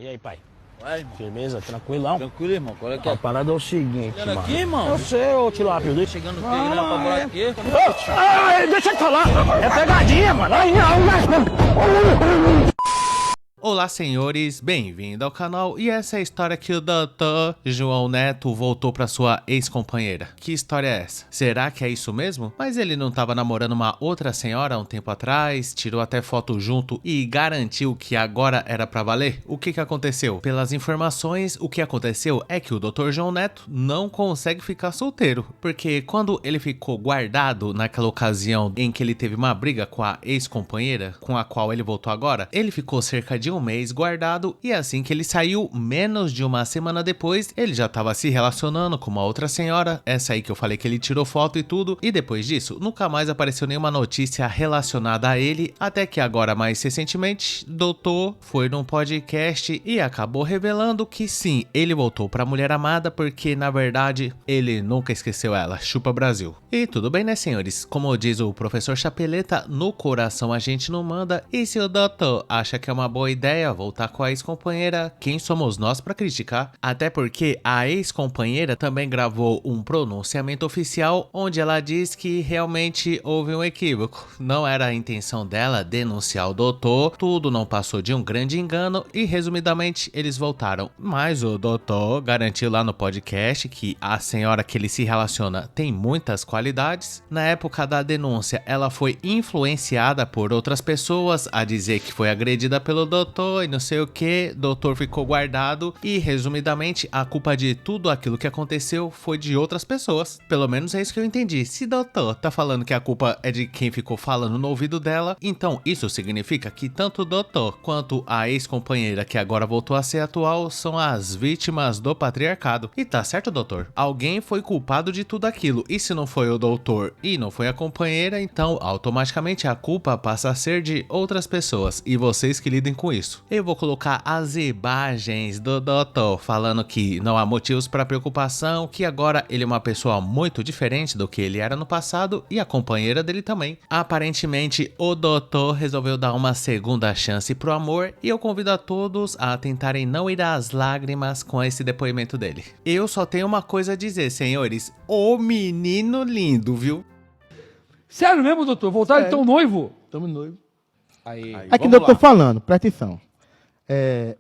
E aí, pai? Vai, irmão. Firmeza? Tranquilão? Tranquilo, irmão. Qual é que é? A parada é o seguinte, Chegando mano. aqui, irmão? Eu sei, ô Tilápio. Chegando aqui, né? Pra morar aqui. Deixa eu te falar. É pegadinha, mano. Olá, senhores, bem-vindo ao canal. E essa é a história que o Dr. João Neto voltou pra sua ex-companheira. Que história é essa? Será que é isso mesmo? Mas ele não tava namorando uma outra senhora há um tempo atrás, tirou até foto junto e garantiu que agora era pra valer? O que aconteceu? Pelas informações, o que aconteceu é que o Dr. João Neto não consegue ficar solteiro, porque quando ele ficou guardado naquela ocasião em que ele teve uma briga com a ex-companheira, com a qual ele voltou agora, ele ficou cerca de um mês guardado e assim que ele saiu, menos de uma semana depois, ele já estava se relacionando com uma outra senhora, essa aí que eu falei que ele tirou foto e tudo, e depois disso, nunca mais apareceu nenhuma notícia relacionada a ele, até que agora, mais recentemente, doutor foi num podcast e acabou revelando que sim, ele voltou pra mulher amada porque, na verdade, ele nunca esqueceu ela. Chupa Brasil. E tudo bem, né, senhores? Como diz o professor Chapeleta, no coração a gente não manda, e se o doutor acha que é uma boa ideia voltar com a ex-companheira, quem somos nós pra criticar? Até porque a ex-companheira também gravou um pronunciamento oficial onde ela diz que realmente houve um equívoco. Não era a intenção dela denunciar o doutor, tudo não passou de um grande engano e resumidamente eles voltaram. Mas o doutor garantiu lá no podcast que a senhora que ele se relaciona tem muitas qualidades. Na época da denúncia, ela foi influenciada por outras pessoas a dizer que foi agredida pelo doutor e não sei o que, doutor ficou guardado e resumidamente a culpa de tudo aquilo que aconteceu foi de outras pessoas. Pelo menos é isso que eu entendi. Se doutor tá falando que a culpa é de quem ficou falando no ouvido dela, então isso significa que tanto o doutor quanto a ex-companheira que agora voltou a ser atual são as vítimas do patriarcado. E tá certo, doutor? Alguém foi culpado de tudo aquilo e se não foi o doutor e não foi a companheira, então automaticamente a culpa passa a ser de outras pessoas e vocês que lidem com isso. Eu vou colocar as imagens do doutor falando que não há motivos para preocupação, que agora ele é uma pessoa muito diferente do que ele era no passado e a companheira dele também. Aparentemente o doutor resolveu dar uma segunda chance pro amor e eu convido a todos a tentarem não ir às lágrimas com esse depoimento dele. Eu só tenho uma coisa a dizer, senhores, o menino lindo, viu? Sério mesmo, doutor? Voltaram então noivo? Estamos noivos. Aí, É que eu tô falando, presta atenção.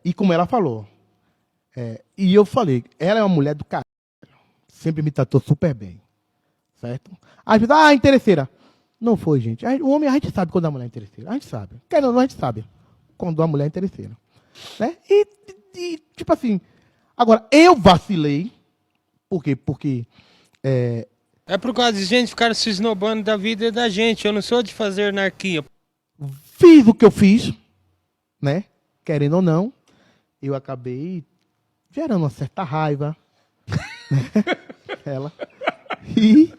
E como ela falou. E eu falei, ela é uma mulher do caralho. Sempre me tratou super bem. Certo? Às vezes, interesseira. Não foi, gente. O homem, a gente sabe quando a mulher é interesseira. A gente sabe. Quer ou não, a gente sabe quando a mulher é interesseira. Né? E tipo assim, agora, eu vacilei. Por quê? Porque... É por causa de gente ficar se esnobando da vida da gente. Eu não sou de fazer anarquia. Fiz o que eu fiz, né? Querendo ou não, eu acabei gerando uma certa raiva. Né? Ela. E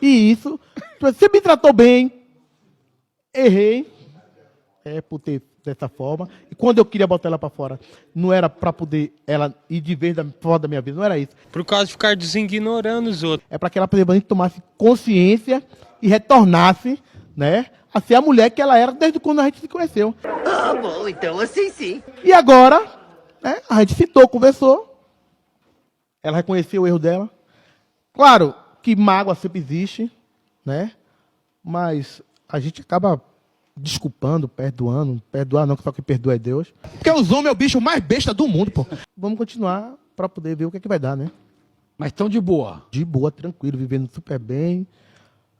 isso. Você me tratou bem. Errei. Por ter dessa forma. E quando eu queria botar ela pra fora, não era pra poder ela ir de vez fora da minha vida. Não era isso. Por causa de ficar designorando os outros. É pra que ela, por exemplo, tomasse consciência e retornasse, né? A ser a mulher que ela era desde quando a gente se conheceu. Ah, bom, então assim sim. E agora, né, a gente citou, conversou. Ela reconheceu o erro dela. Claro que mágoa sempre existe, né? Mas a gente acaba desculpando, perdoando. Perdoar não, que só quem perdoa é Deus. Porque os homens é o bicho mais besta do mundo, pô. Vamos continuar para poder ver o que é que vai dar, né? Mas tão de boa. De boa, tranquilo, vivendo super bem.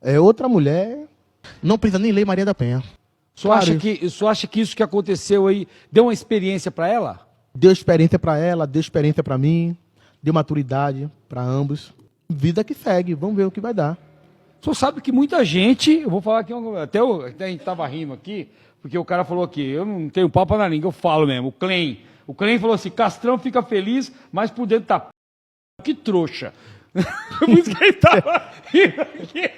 É outra mulher... Não precisa nem ler Maria da Penha. Só acha que isso que aconteceu aí deu uma experiência pra ela? Deu experiência pra ela, deu experiência pra mim, deu maturidade pra ambos. Vida que segue, vamos ver o que vai dar. Só sabe que muita gente, eu vou falar aqui, até a gente tava rindo aqui, porque o cara falou aqui, eu não tenho papo na língua, eu falo mesmo, o Clem falou assim, Castrão fica feliz, mas por dentro tá que trouxa. Por isso que ele tava rindo aqui.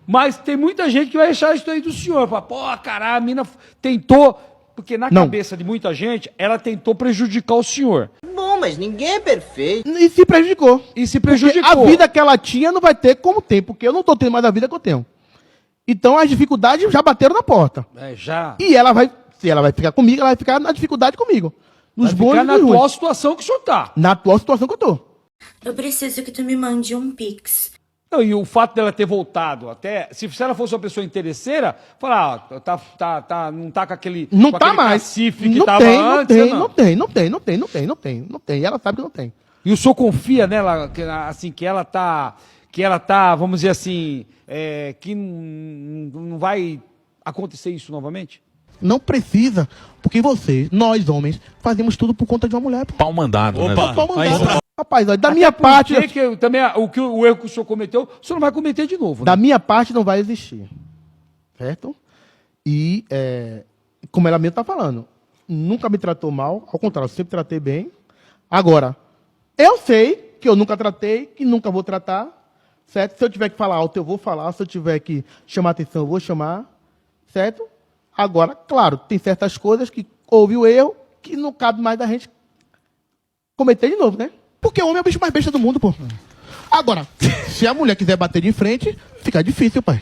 Mas tem muita gente que vai achar isso aí do senhor. Fala, pô, caralho, a mina tentou. Porque na cabeça de muita gente, ela tentou prejudicar o senhor. Bom, mas ninguém é perfeito. E se prejudicou. Porque a vida que ela tinha não vai ter como tem, porque eu não tô tendo mais a vida que eu tenho. Então as dificuldades já bateram na porta. Já. E ela vai, se ela vai ficar comigo, ela vai ficar na dificuldade comigo. Nos Vai bons ficar e na nos ruins. atual situação que o senhor tá. Na atual situação que eu tô. Eu preciso que tu me mande um pix. Não, e o fato dela ter voltado, até, se ela fosse uma pessoa interesseira, falar, não tá com aquele, Não com tá aquele mais. cacife que Não tava tem, antes, não tem. E ela sabe que não tem. E o senhor confia nela, assim, que ela tá, vamos dizer assim, que não vai acontecer isso novamente? Não precisa, porque nós homens, fazemos tudo por conta de uma mulher. Pau mandado, né? Pau doutor? mandado. Rapaz, olha, da Até minha parte, porque que também o erro que o senhor cometeu, o senhor não vai cometer de novo, né? da minha parte não vai existir. Certo? E, como ela mesmo tá falando, nunca me tratou mal, ao contrário, eu sempre tratei bem. Agora, eu sei que eu nunca tratei, que nunca vou tratar, certo? Se eu tiver que falar alto, eu vou falar. Se eu tiver que chamar atenção, eu vou chamar, certo? Agora, claro, tem certas coisas que houve o erro que não cabe mais da gente cometer de novo, né? Porque o homem é o bicho mais besta do mundo, pô. Agora, se a mulher quiser bater de frente, fica difícil, pai.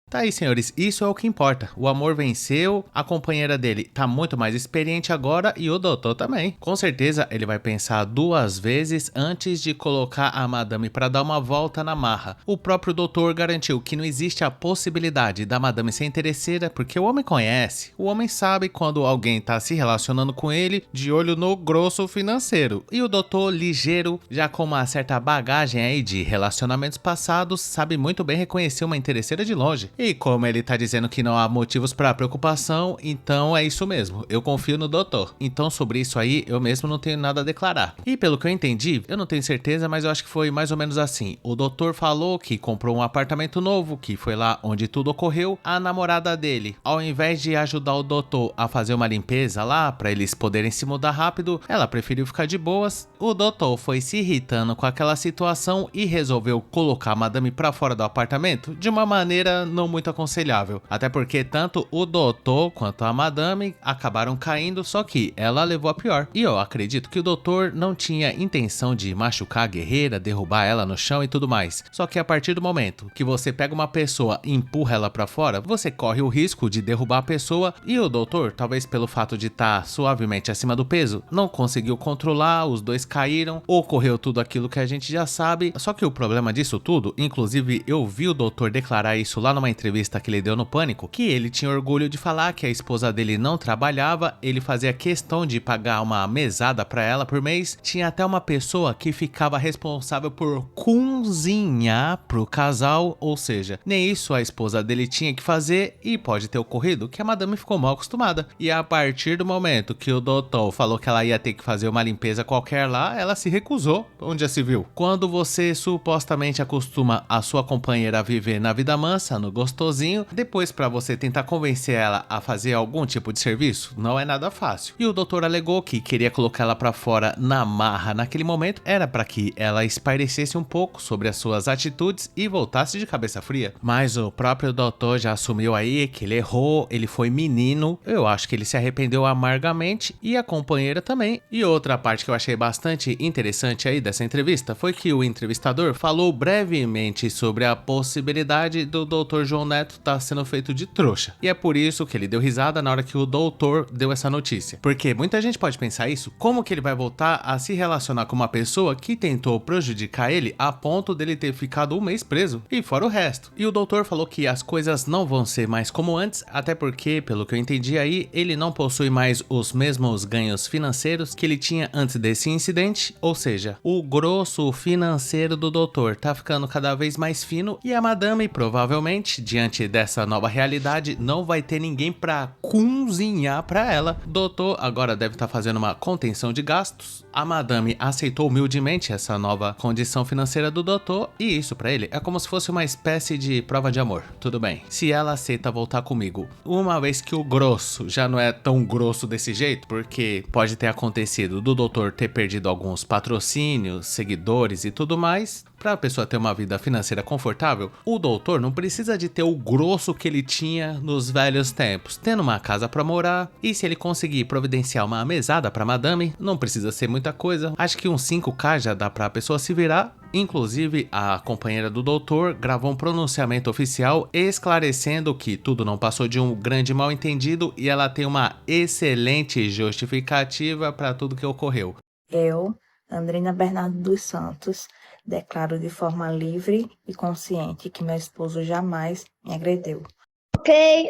Tá aí, senhores, isso é o que importa. O amor venceu, a companheira dele tá muito mais experiente agora e o doutor também. Com certeza ele vai pensar 2 vezes antes de colocar a madame pra dar uma volta na marra. O próprio doutor garantiu que não existe a possibilidade da madame ser interesseira, porque o homem conhece, o homem sabe quando alguém tá se relacionando com ele de olho no grosso financeiro. E o doutor, ligeiro, já com uma certa bagagem aí de relacionamentos passados, sabe muito bem reconhecer uma interesseira de longe. E como ele tá dizendo que não há motivos para preocupação, então é isso mesmo, eu confio no doutor. Então sobre isso aí, eu mesmo não tenho nada a declarar. E pelo que eu entendi, eu não tenho certeza, mas eu acho que foi mais ou menos assim. O doutor falou que comprou um apartamento novo, que foi lá onde tudo ocorreu. A namorada dele, ao invés de ajudar o doutor a fazer uma limpeza lá, para eles poderem se mudar rápido, ela preferiu ficar de boas. O doutor foi se irritando com aquela situação e resolveu colocar a madame pra fora do apartamento de uma maneira não muito aconselhável, até porque tanto o doutor quanto a madame acabaram caindo, só que ela levou a pior. E eu acredito que o doutor não tinha intenção de machucar a guerreira, derrubar ela no chão e tudo mais. Só que a partir do momento que você pega uma pessoa e empurra ela pra fora, você corre o risco de derrubar a pessoa, e o doutor, talvez pelo fato de estar suavemente acima do peso, não conseguiu controlar, os dois caíram, ocorreu tudo aquilo que a gente já sabe. Só que o problema disso tudo, inclusive eu vi o doutor declarar isso lá numa entrevista que ele deu no Pânico, que ele tinha orgulho de falar que a esposa dele não trabalhava, ele fazia questão de pagar uma mesada pra ela por mês, tinha até uma pessoa que ficava responsável por cozinhar pro casal, ou seja, nem isso a esposa dele tinha que fazer, e pode ter ocorrido que a madame ficou mal acostumada. E a partir do momento que o doutor falou que ela ia ter que fazer uma limpeza qualquer lá, ela se recusou. Onde já se viu? Quando você supostamente acostuma a sua companheira a viver na vida mansa, no gostosinho, depois pra você tentar convencer ela a fazer algum tipo de serviço, não é nada fácil. E o doutor alegou que queria colocar ela pra fora na marra naquele momento, era pra que ela espairecesse um pouco sobre as suas atitudes e voltasse de cabeça fria. Mas o próprio doutor já assumiu aí que ele errou, ele foi menino, eu acho que ele se arrependeu amargamente, e a companheira também. E outra parte que eu achei bastante interessante aí dessa entrevista foi que o entrevistador falou brevemente sobre a possibilidade do Dr. João Neto tá sendo feito de trouxa. E é por isso que ele deu risada na hora que o doutor deu essa notícia. Porque muita gente pode pensar isso, como que ele vai voltar a se relacionar com uma pessoa que tentou prejudicar ele a ponto dele ter ficado um mês preso, e fora o resto. E o doutor falou que as coisas não vão ser mais como antes, até porque, pelo que eu entendi aí, ele não possui mais os mesmos ganhos financeiros que ele tinha antes desse incidente, ou seja, o grosso financeiro do doutor tá ficando cada vez mais fino, e a madame provavelmente, diante dessa nova realidade, não vai ter ninguém pra cozinhar pra ela. O doutor agora deve estar fazendo uma contenção de gastos. A madame aceitou humildemente essa nova condição financeira do doutor, e isso pra ele é como se fosse uma espécie de prova de amor. Tudo bem, se ela aceita voltar comigo, uma vez que o grosso já não é tão grosso desse jeito, porque pode ter acontecido do doutor ter perdido alguns patrocínios, seguidores e tudo mais, Para a pessoa ter uma vida financeira confortável, o doutor não precisa de ter o grosso que ele tinha nos velhos tempos, tendo uma casa para morar, e se ele conseguir providenciar uma mesada para madame, não precisa ser muita coisa, acho que uns 5k já dá para a pessoa se virar. Inclusive, a companheira do doutor gravou um pronunciamento oficial esclarecendo que tudo não passou de um grande mal-entendido e ela tem uma excelente justificativa para tudo que ocorreu. Eu, Andrina Bernardo dos Santos, declaro de forma livre e consciente que meu esposo jamais me agrediu.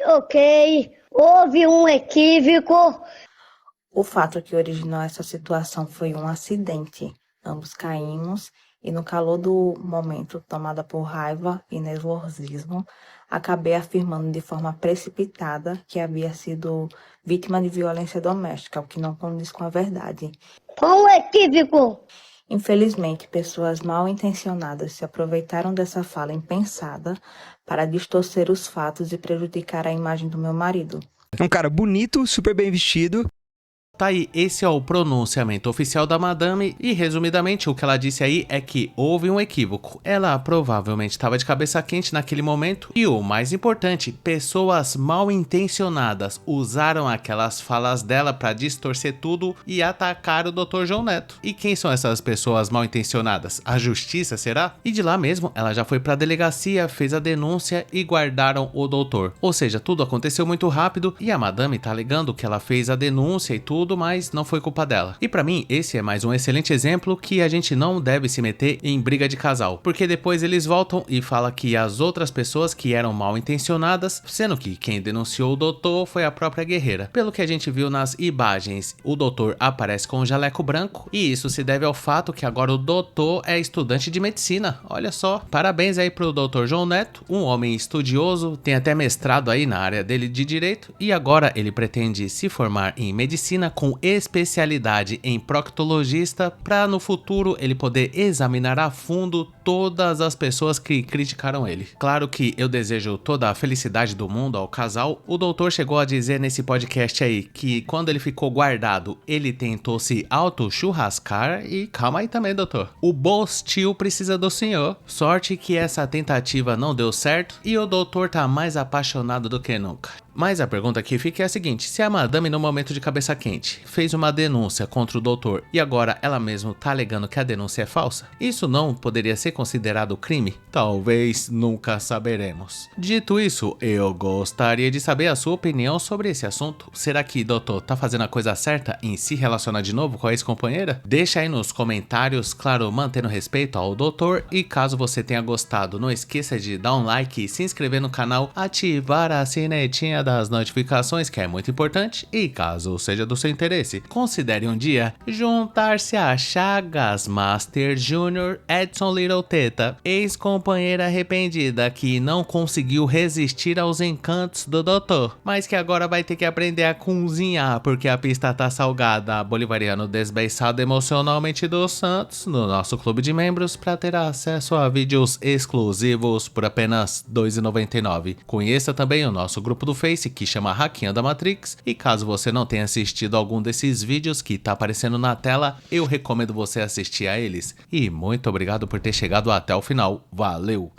Ok. Houve um equívoco. O fato que originou essa situação foi um acidente. Ambos caímos e no calor do momento, tomada por raiva e nervosismo, acabei afirmando de forma precipitada que havia sido vítima de violência doméstica, o que não condiz com a verdade. Qual o equívoco? Infelizmente, pessoas mal intencionadas se aproveitaram dessa fala impensada para distorcer os fatos e prejudicar a imagem do meu marido. Um cara bonito, super bem vestido. Tá aí, esse é o pronunciamento oficial da madame e resumidamente o que ela disse aí é que houve um equívoco. Ela provavelmente estava de cabeça quente naquele momento e o mais importante, pessoas mal intencionadas usaram aquelas falas dela para distorcer tudo e atacar o Dr. João Neto. E quem são essas pessoas mal intencionadas? A justiça, será? E de lá mesmo ela já foi para a delegacia, fez a denúncia e guardaram o doutor. Ou seja, tudo aconteceu muito rápido e a madame tá alegando que ela fez a denúncia e tudo, mas não foi culpa dela. E pra mim, esse é mais um excelente exemplo que a gente não deve se meter em briga de casal, porque depois eles voltam e falam que as outras pessoas que eram mal intencionadas, sendo que quem denunciou o doutor foi a própria guerreira. Pelo que a gente viu nas imagens, o doutor aparece com um jaleco branco e isso se deve ao fato que agora o doutor é estudante de medicina. Olha só, parabéns aí pro Dr. João Neto, um homem estudioso, tem até mestrado aí na área dele de direito e agora ele pretende se formar em medicina com especialidade em proctologista para no futuro ele poder examinar a fundo todas as pessoas que criticaram ele. Claro que eu desejo toda a felicidade do mundo ao casal. O doutor chegou a dizer nesse podcast aí que quando ele ficou guardado, ele tentou se auto-churrascar e calma aí também, doutor. O Bostil precisa do senhor. Sorte que essa tentativa não deu certo e o doutor tá mais apaixonado do que nunca. Mas a pergunta que fica é a seguinte, se a madame no momento de cabeça quente fez uma denúncia contra o doutor e agora ela mesma tá alegando que a denúncia é falsa, isso não poderia ser considerado crime? Talvez nunca saberemos. Dito isso, eu gostaria de saber a sua opinião sobre esse assunto. Será que o doutor tá fazendo a coisa certa em se relacionar de novo com a ex-companheira? Deixa aí nos comentários, claro, mantendo respeito ao doutor, e caso você tenha gostado, não esqueça de dar um like, se inscrever no canal, ativar a sinetinha das notificações, que é muito importante, e caso seja do seu interesse, considere um dia juntar-se a Chagas Master Jr. Edson Little Teta, ex-companheira arrependida que não conseguiu resistir aos encantos do doutor, mas que agora vai ter que aprender a cozinhar porque a pista tá salgada. Bolivariano desbeiçado emocionalmente dos Santos no nosso clube de membros para ter acesso a vídeos exclusivos por apenas R$ 2,99. Conheça também o nosso grupo do Face que chama Hackeando a Matrix, e caso você não tenha assistido algum desses vídeos que tá aparecendo na tela, eu recomendo você assistir a eles. E muito obrigado por ter chegado até o final. Valeu!